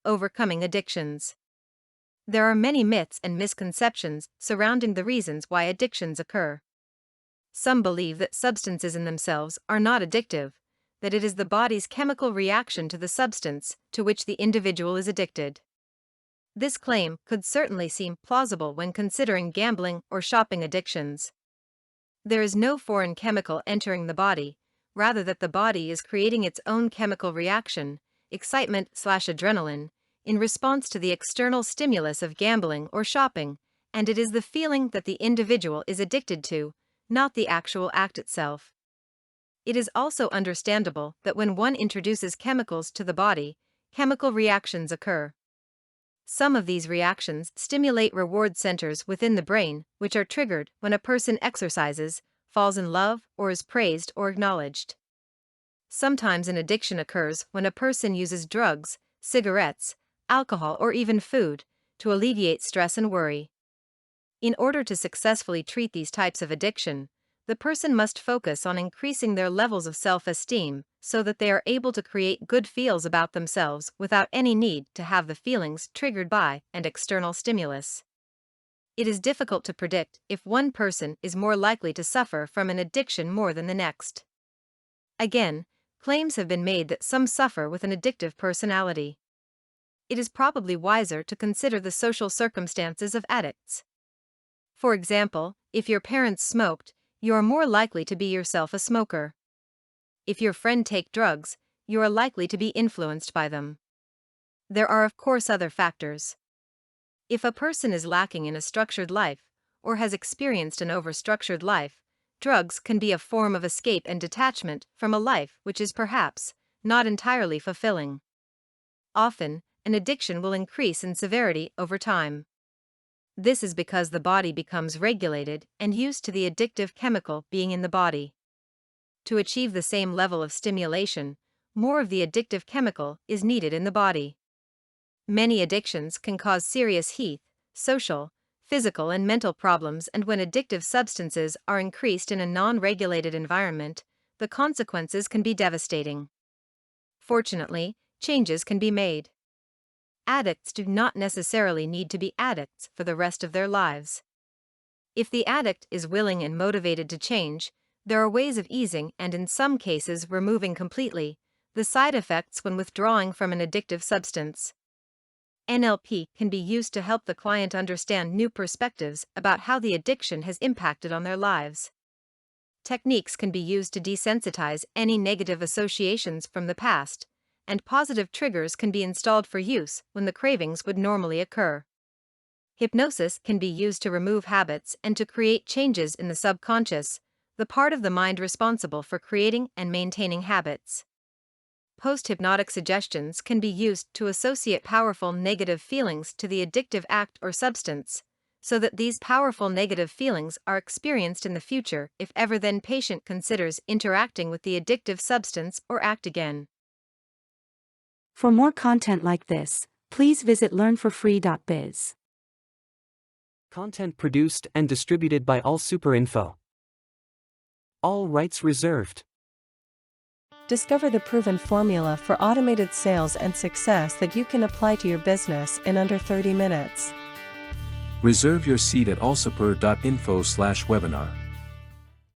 overcoming addictions. There are many myths and misconceptions surrounding the reasons why addictions occur. Some believe that substances in themselves are not addictive, that it is the body's chemical reaction to the substance to which the individual is addicted. This claim could certainly seem plausible when considering gambling or shopping addictions. There is no foreign chemical entering the body, rather that the body is creating its own chemical reaction, excitement/adrenalin, in response to the external stimulus of gambling or shopping, and it is the feeling that the individual is addicted to, not the actual act itself. It is also understandable that when one introduces chemicals to the body, chemical reactions occur. Some of these reactions stimulate reward centers within the brain, which are triggered when a person exercises, falls in love, or is praised or acknowledged. Sometimes an addiction occurs when a person uses drugs, cigarettes, alcohol, or even food to alleviate stress and worry. In order to successfully treat these types of addiction, the person must focus on increasing their levels of self-esteem so that they are able to create good feels about themselves without any need to have the feelings triggered by an external stimulus. It is difficult to predict if one person is more likely to suffer from an addiction more than the next. Again, claims have been made that some suffer with an addictive personality. It is probably wiser to consider the social circumstances of addicts. For example, if your parents smoked, you are more likely to be yourself a smoker. If your friend takes drugs, you are likely to be influenced by them. There are of course other factors. If a person is lacking in a structured life, or has experienced an overstructured life, drugs can be a form of escape and detachment from a life which is perhaps not entirely fulfilling. Often, an addiction will increase in severity over time. This is because the body becomes regulated and used to the addictive chemical being in the body. To achieve the same level of stimulation, more of the addictive chemical is needed in the body. Many addictions can cause serious health, social, physical, and mental problems, and when addictive substances are increased in a non-regulated environment, the consequences can be devastating. Fortunately, changes can be made. Addicts do not necessarily need to be addicts for the rest of their lives. If the addict is willing and motivated to change, there are ways of easing and in some cases removing completely the side effects when withdrawing from an addictive substance. NLP can be used to help the client understand new perspectives about how the addiction has impacted on their lives. Techniques can be used to desensitize any negative associations from the past, and positive triggers can be installed for use when the cravings would normally occur. Hypnosis can be used to remove habits and to create changes in the subconscious, the part of the mind responsible for creating and maintaining habits. Post-hypnotic suggestions can be used to associate powerful negative feelings to the addictive act or substance, so that these powerful negative feelings are experienced in the future if ever then patient considers interacting with the addictive substance or act again. For more content like this, please visit learnforfree.biz. Content produced and distributed by AllSuperInfo. All rights reserved. Discover the proven formula for automated sales and success that you can apply to your business in under 30 minutes. Reserve your seat at allsuper.info/webinar.